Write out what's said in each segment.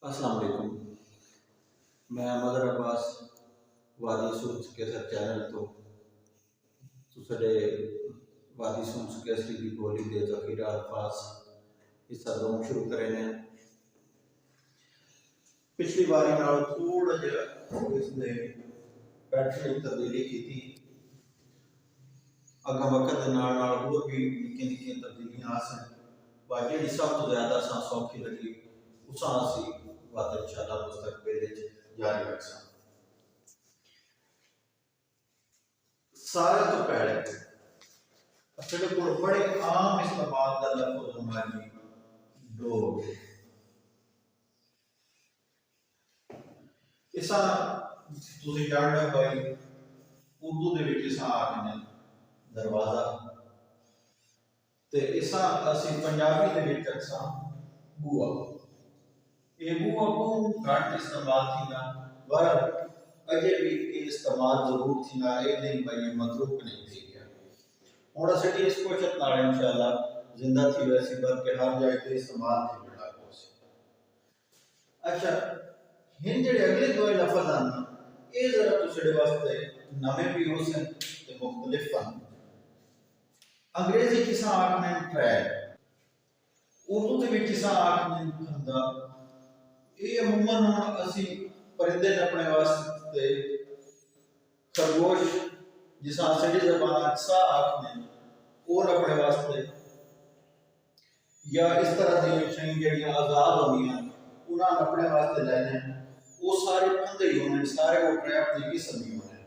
السلام علیکم. میں مظہر عباس وادی سونس کیسر چینل تو تسڑے وادی سونس کیسری کی بولی دے ذخیرہ الفاظ حصہ دوم شروع کرے ہیں. پچھلی باری نال تھوڑا جہا اس نے پیٹرن تبدیلی کی تھی. اگاں وقت دے نال نال ہور بھی نکے نکے تبدیلیاں آ سن پر جہڑی سب تو زیادہ سا سوکھی لگی اساں اسی بات انشاءاللہ مستقبل وچ جاری رکھاں. سارے تو پہلے اصل کو بڑے عام استعمال کا لفظ ہماری ڈوگ. اساں تسی جاننا بھائی اردو دے وچ اساں آکھنے دروازہ تے اساں اسی پنجابی دے وچ اساں بوا. یہ بوا بہت گھٹ استعمال تھی نا پر اجے بھی یہ استعمال ضرور تھی نا. یہ نہیں بھائی متروک نہیں تھی گیا. ہوں اصل اس کوشش نال انشاءاللہ زندہ تھی ویسی بلکہ ہر جگہ تے استعمال تھی بڑا کوس. اچھا ہن جڑے اگلے دو لفظ ہیں یہ ذرا تسڑے واسطے نویں بھی ہو سن تے مختلف ہیں. انگریزی کساں آکھنے ٹریل, اردو دے وچ کساں آکھنے دھندا. یہ عموماً اسی پرندے اپنے واسطے خرگوش جساں سڑی زبان سا آکھنے اور اپنے واسطے یا اس طرح دی شیں جڑیاں آزاد ہونیاں انہاں اپنے واسطے لینے وہ سارے پندے ہی ہونے سارے وہ ٹریپ دی قسم ہی ہونے.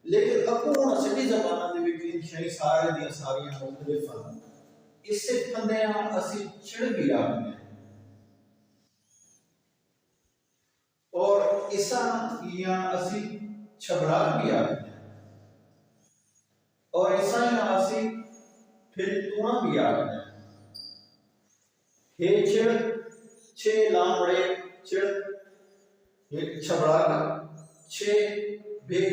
لیکن اکون سڑی زبان دے وچ ان شیں سارے دی ساریاں مختلف ہیں. اس سے پندیاں اسی چھڑ بھی آکھنے اور اساں یا اسی چھبراک بھی آکھنے اور اساں یا اسی پھر تونا بھی آکھنے. ہے چھڑ چھے لامڑے چھڑ ایک چھبراک چھے بے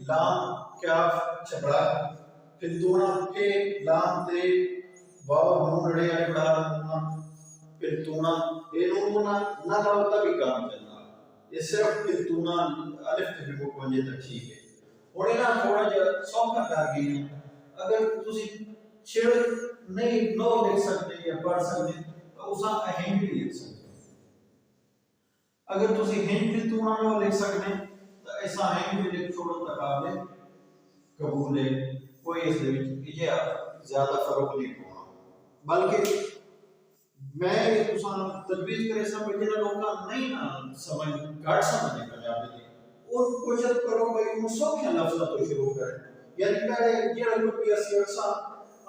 لام کیاف چھبراک پھر تونا پھے لام تے واو نون رڑے آئے بڑھا رہا پھر تونا اے نون نہ لاؤتا بھی کام چلنا. یہ صرف پھر تونا الف تے بھی کو پہنچے تک ٹھیک ہے. اور اینا تھوڑا جا سوکھا کر گئی ہے. اگر تسی چھڑ نہیں نو لکھ سکتے یا پڑھ سکتے تو اساں اہم بھی لکھ سکتے. اگر تسی ہن بھی تونا نو لکھ سکتے تو ایسا اہم بھی لکھ چھوڑو تقابلے قبول ہے. کوئی اس دے وچ زیادہ فرق نہیں ہونا. بلکہ میں تساں تجویز کرے سمجھ جنہاں لوکاں نہیں نہ سمجھ گھٹ سمجھ پنجابی دی اور کوشش کرو بھائی ان سوکھے لفظاں تو شروع کریں. یعنی پہلے جڑا کوئی اسی ارساں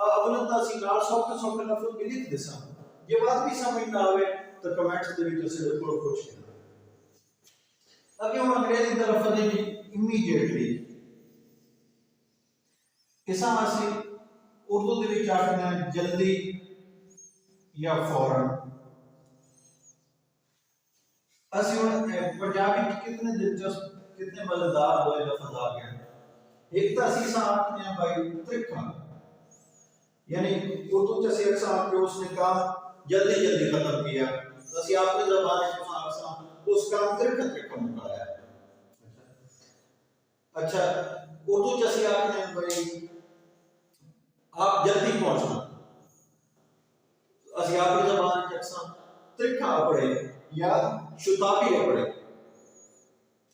اولن اسی نال سوکھے سوکھے لفظ بھی لکھ دساں. یہ بات بھی سمجھ نہ آوے تو کمنٹس دے وچ اسے تھوڑا پوچھ لینا. اگے ہن انگریزی دا لفظ ہے امیڈیٹلی. اساں اسی اردو دے وچ آکھنے جلدی یا فوراً. اسی ہن پنجابی وچ کتنے دلچسپ کتنے مزیدار دو لفظ آ گئے. ایک تو اسی اساں آکھنے ہیں بھائی ترکھا. یعنی اردو تے سے اساں کہ اس نے کام جلدی جلدی ختم کیا. اسی اپنی زبان میں اساں اس کام ترکھا ترکھا مکایا. اچھا اردو تے سے آکھنے ہیں بھائی آپ جلدی پہنچنا. اسی اپنی زبان میں اساں ترکھا پڑھے یا شتابی پڑھے.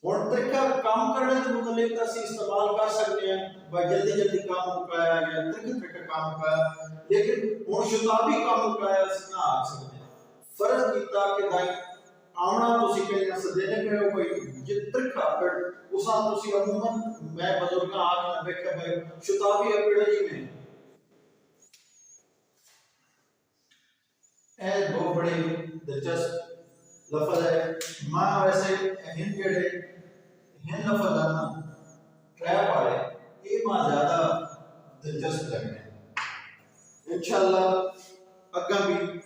اور ترکھا کام کرنے کے متعلق اسی استعمال کر سکتے ہیں بھائی جلدی جلدی کام مکایا یا ترکھا ترکھا کام مکایا. لیکن اور شتابی کام مکایا اسی نہ آکھ سکتے ہیں. فرض کیتا کہ بھائی آمنا تسی کہنا سدینے پہ ہو کوئی جت ترکھا پڑھ اساں تسی عموماً میں بزرگاں آکھنا دیکھا بھائی شتابی پڑھے جی میں. اے دو بڑے دلچسپ لفظ ہے. ماں ویسے ہن جڑے ہن لفظ آنا ٹریپ والے یہ ماں زیادہ دلچسپ لگنے. انشاءاللہ اگاں بھی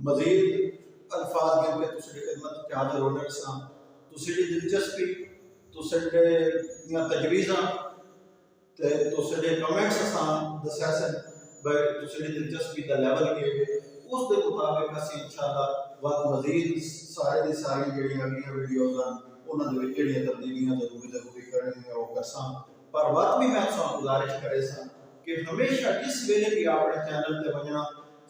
مزید الفاظ کے تسڑی خدمت کے حاضر ہونے ساں. تسڑی دلچسپی تسڑی تجویزاں تے تسڑے کمنٹس ساں دسیا سن بھائی تسڑی دلچسپی دا لیول کے اس دے مطابق اسی انشاءاللہ ਵੱਧ ਮਜ਼ੀਦ ਸਾਰੇ ਦੀ ਸਾਰੀ ਜਿਹੜੀਆਂ ਅਗਲੀਆਂ ਵੀਡੀਓਜ਼ ਹਨ ਉਹਨਾਂ ਦੇ ਵਿੱਚ ਜਿਹੜੀਆਂ ਤਬਦੀਲੀਆਂ ਜ਼ਰੂਰੀ ਕਰਨੀਆਂ ਉਹ ਕਰਸਾਂ। ਪਰ ਵੱਧ ਵੀ ਮੈਂ ਤੁਹਾਨੂੰ ਗੁਜ਼ਾਰਿਸ਼ ਕਰੇ ਸਾਂ ਕਿ ਹਮੇਸ਼ਾ ਜਿਸ ਵੇਲੇ ਵੀ ਆਪਣੇ ਚੈਨਲ ਤੇ ਵਜਣਾ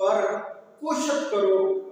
ਪਰ ਕੋਸ਼ਿਸ਼ ਕਰੋ